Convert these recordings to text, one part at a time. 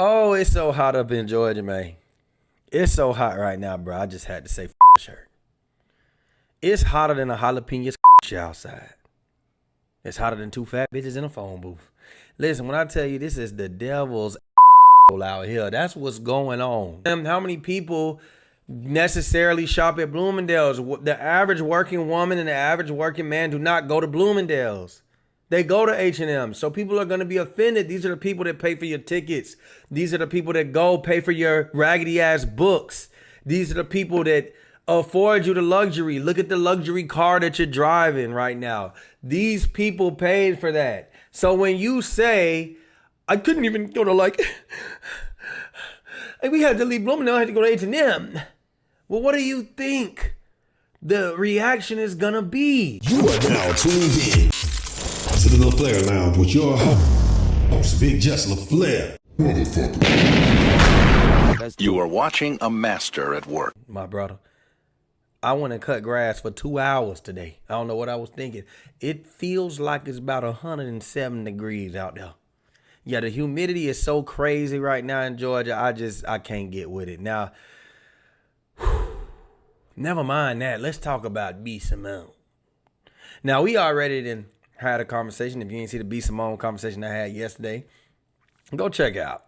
Oh, it's so hot up in Georgia, man. It's so hot right now, bro. I just had to say shirt. It's hotter than a jalapeno outside. It's hotter than two fat bitches in a phone booth. Listen, when I tell you this is the devil's out here, that's what's going on. How many people necessarily shop at Bloomingdale's? The average working woman and the average working man do not go to Bloomingdale's. They go to H&M. So people are going to be offended. These are the people that pay for your tickets. These are the people that go pay for your raggedy ass books. These are the people that afford you the luxury. Look at the luxury car that you're driving right now. These people paid for that. So when you say, I couldn't even go to we had to leave Bloomingdale, I had to go to H&M. Well, what do you think the reaction is going to be? You are now tuned in to the LaFlare Lounge with your host, B-JusLaFlare. Motherfucker. You are watching a master at work. My brother, I went and cut grass for 2 hours today. I don't know what I was thinking. It feels like it's about 107 degrees out there. Yeah, the humidity is so crazy right now in Georgia. I can't get with it. Now, never mind that. Let's talk about B Simone. Now, we already had a conversation. If you didn't see the B Simone conversation I had yesterday, go check it out.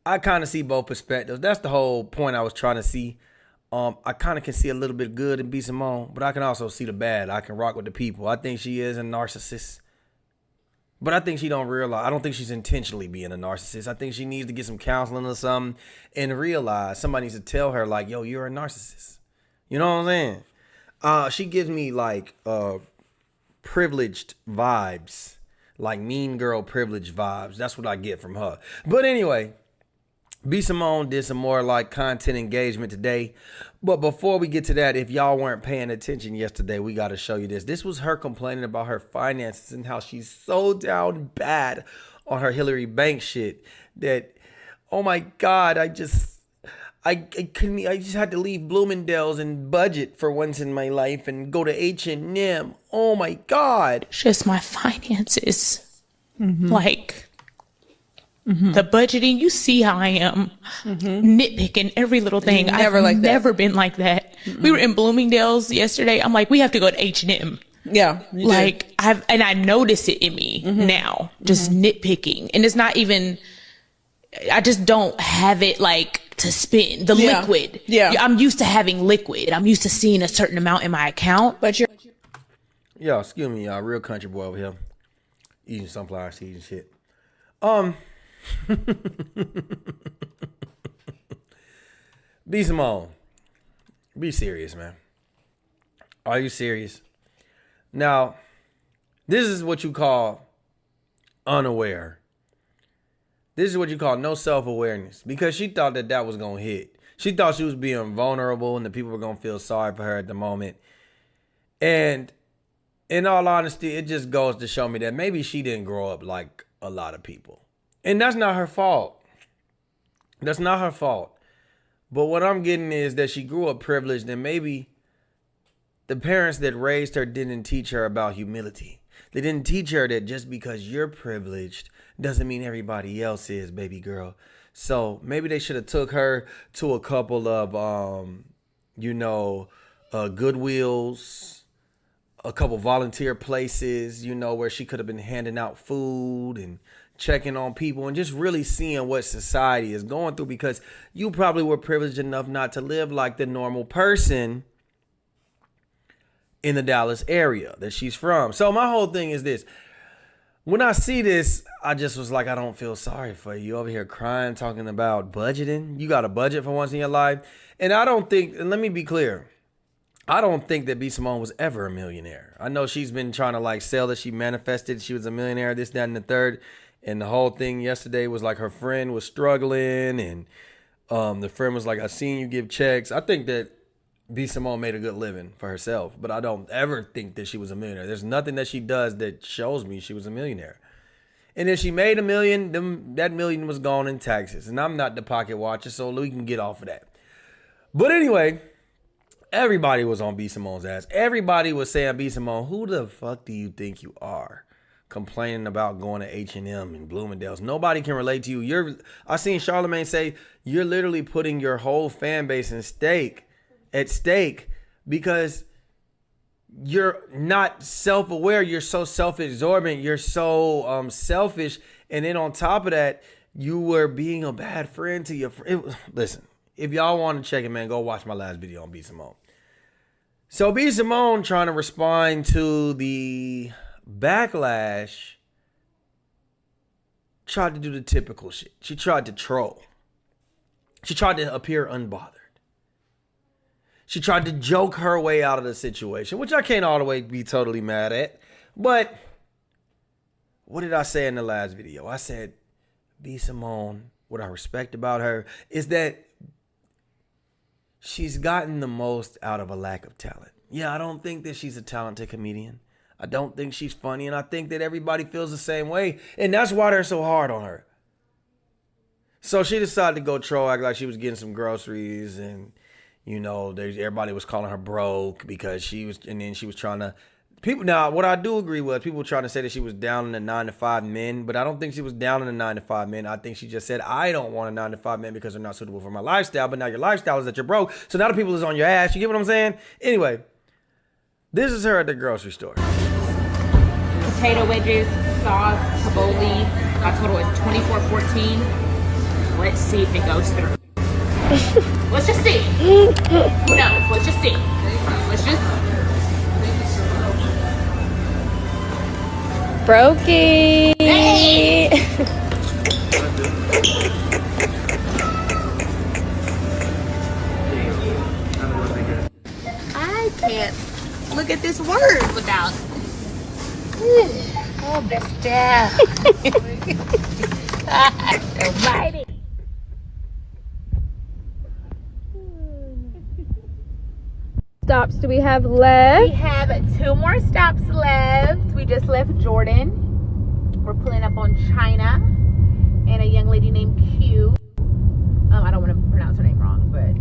I kind of see both perspectives. That's the whole point I was trying to see. I kind of can see a little bit of good in B Simone, but I can also see the bad. I can rock with the people. I think she is a narcissist. But I think she don't realize, I don't think she's intentionally being a narcissist. I think she needs to get some counseling or something and realize somebody needs to tell her like, yo, you're a narcissist. You know what I'm saying? She gives me like privileged vibes, like mean girl privileged vibes. That's what I get from her. But anyway, B Simone did some more like content engagement today. But before we get to that, if y'all weren't paying attention yesterday, we got to show you this. This was her complaining about her finances and how she's so down bad on her Hillary Banks shit that, oh my God, I just had to leave Bloomingdale's and budget for once in my life and go to H&M. Oh my God. Just my finances. Like, the budgeting, you see how I am nitpicking every little thing. I've never been like that. We were in Bloomingdale's yesterday. I'm like, we have to go to H&M. Yeah. Like, I notice it in me now, just nitpicking. And it's not even, I just don't have it like to spend the liquid. Yeah. I'm used to having liquid. I'm used to seeing a certain amount in my account. But you're. Yo, excuse me, y'all. Real country boy over here. Eating sunflower seeds and shit. B Simone, be serious, man. Are you serious? Now, this is what you call unaware. This is what you call no self-awareness, because she thought that was going to hit. She thought she was being vulnerable and the people were going to feel sorry for her at the moment. And in all honesty, it just goes to show me that maybe she didn't grow up like a lot of people. And that's not her fault. That's not her fault. But what I'm getting is that she grew up privileged, and maybe the parents that raised her didn't teach her about humility. They didn't teach her that just because you're privileged doesn't mean everybody else is, baby girl. So maybe they should have took her to a couple of, Goodwills, a couple volunteer places, where she could have been handing out food and checking on people and just really seeing what society is going through, because you probably were privileged enough not to live like the normal person in the Dallas area that she's from. So my whole thing is this. When I see this, I just was like, I don't feel sorry for you. Over here crying, talking about budgeting. You got a budget for once in your life. And I don't think, and let me be clear, I don't think that B Simone was ever a millionaire. I know she's been trying to like sell that she manifested she was a millionaire, this, that, and the third. And the whole thing yesterday was like her friend was struggling, and the friend was like, I seen you give checks. I think that B Simone made a good living for herself, but I don't ever think that she was a millionaire. There's nothing that she does that shows me she was a millionaire. And if she made $1 million, that $1 million was gone in taxes. And I'm not the pocket watcher, so we can get off of that. But anyway, everybody was on B Simone's ass. Everybody was saying, B Simone, who the fuck do you think you are? complaining about going to H&M and Bloomingdale's. Nobody can relate to you. I seen Charlamagne say you're literally putting your whole fan base at stake because you're not self-aware. You're so self-absorbent. You're so selfish. And then on top of that, you were being a bad friend to your friend. Listen, if y'all want to check it, man, go watch my last video on B Simone. So B Simone trying to respond to the backlash, tried to do the typical shit. She tried to troll. She tried to appear unbothered. She tried to joke her way out of the situation, which I can't all the way be totally mad at. But what did I say in the last video? I said, B Simone, what I respect about her is that she's gotten the most out of a lack of talent. Yeah, I don't think that she's a talented comedian. I don't think she's funny, and I think that everybody feels the same way, and that's why they're so hard on her. So she decided to go troll, act like she was getting some groceries, and you know, everybody was calling her broke because she was, and then she was trying to. People now, what I do agree with, people trying to say that she was down in the 9-to-5 men, but I don't think she was down in the 9-to-5 men. I think she just said, I don't want a 9-to-5 man because they're not suitable for my lifestyle. But now your lifestyle is that you're broke, so now the people is on your ass. You get what I'm saying? Anyway, this is her at the grocery store. Potato wedges, sauce, tabbouleh. I told her it was $24.14. Let's see if it goes through. Let's just see. Who knows? Let's just see. Let's just. Brokey. Hey! I can't look at this word without. Oh, the stuff. Almighty. Stops do we have left? We have 2 more stops left. We just left Jordan. We're pulling up on China and a young lady named Q. I don't want to pronounce her name wrong, but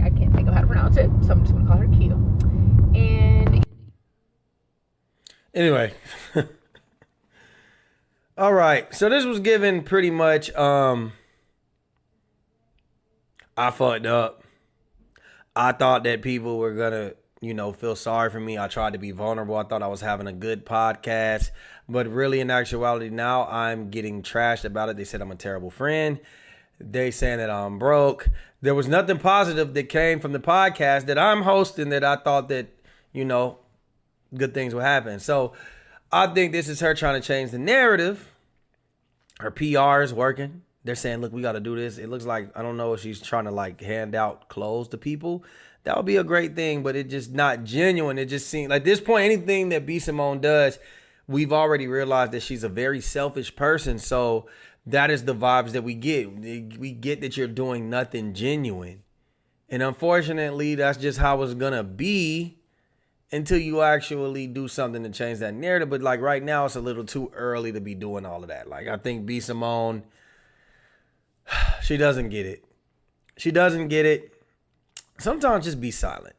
I can't think of how to pronounce it, so I'm just going to call her Q. And anyway. All right. So this was given pretty much, I fucked up. I thought that people were going to, you know, feel sorry for me. I tried to be vulnerable. I thought I was having a good podcast. But really, in actuality, now I'm getting trashed about it. They said I'm a terrible friend. They saying that I'm broke. There was nothing positive that came from the podcast that I'm hosting that I thought that, you know, good things would happen. So I think this is her trying to change the narrative. Her PR is working. They're saying, look, we got to do this. It looks like, I don't know if she's trying to like hand out clothes to people. That would be a great thing, but it's just not genuine. It just seems like at this point, anything that B Simone does, we've already realized that she's a very selfish person. So that is the vibes that we get. We get that you're doing nothing genuine. And unfortunately, that's just how it's going to be until you actually do something to change that narrative. But like right now, it's a little too early to be doing all of that. Like I think B Simone, she doesn't get it. She doesn't get it. Sometimes just be silent.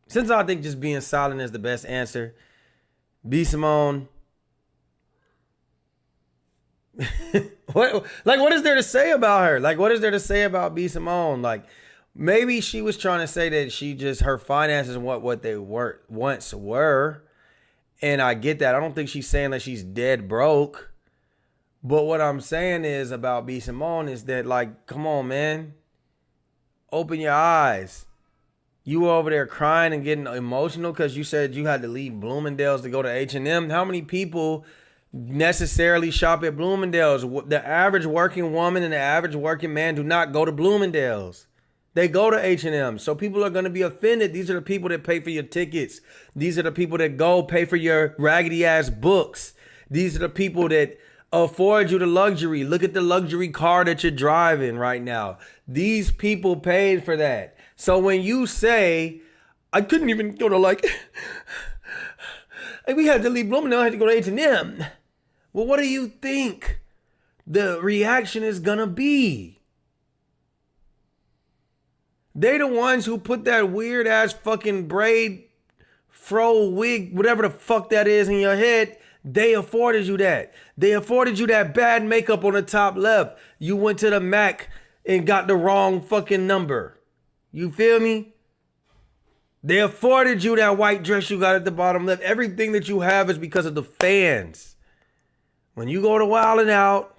Since I think just being silent is the best answer, B Simone, what is there to say about her? Like, what is there to say about B Simone? Like, maybe she was trying to say that she just, her finances and what they were once were. And I get that. I don't think she's saying that she's dead broke. But what I'm saying is about B Simone is that, like, come on, man. Open your eyes. You were over there crying and getting emotional because you said you had to leave Bloomingdale's to go to H&M. How many people necessarily shop at Bloomingdale's? The average working woman and the average working man do not go to Bloomingdale's. They go to H&M. So people are going to be offended. These are the people that pay for your tickets. These are the people that go pay for your raggedy ass books. These are the people that afford you the luxury. Look at the luxury car that you're driving right now. These people paid for that. So when you say, I couldn't even go to like we had to leave Bloomingdale, I had to go to H&M. Well, what do you think the reaction is going to be? They the ones who put that weird ass fucking braid, fro, wig, whatever the fuck that is in your head. They afforded you that. They afforded you that bad makeup on the top left. You went to the Mac and got the wrong fucking number. You feel me? They afforded you that white dress you got at the bottom left. Everything that you have is because of the fans. When you go to Wild 'N Out,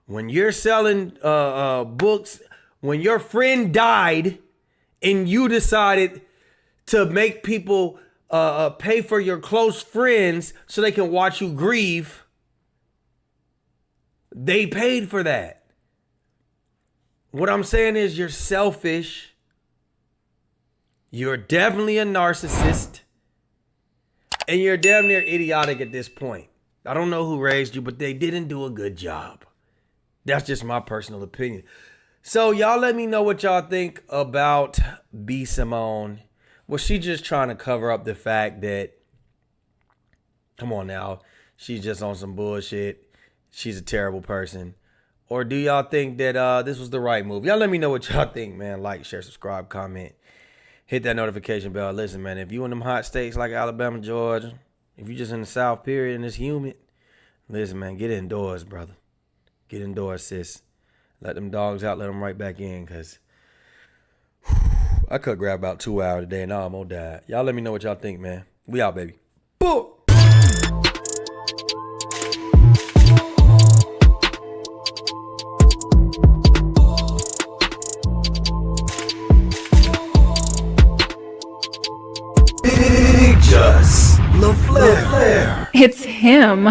when you're selling books, when your friend died and you decided to make people pay for your close friends so they can watch you grieve, they paid for that. What I'm saying is you're selfish. You're definitely a narcissist. And you're damn near idiotic at this point. I don't know who raised you, but they didn't do a good job. That's just my personal opinion. So y'all let me know what y'all think about B Simone. Was she just trying to cover up the fact that, come on now, she's just on some bullshit. She's a terrible person. Or do y'all think that this was the right move? Y'all let me know what y'all think, man. Like, share, subscribe, comment. Hit that notification bell. Listen, man, if you in them hot states like Alabama, Georgia, if you just in the South, period, and it's humid, listen, man, get indoors, brother. Get indoors, sis. Let them dogs out, let them right back in, because I could grab about 2 hours a day and I almost died. Y'all let me know what y'all think, man. We out, baby. Boom! Big Just LaFlare. It's him.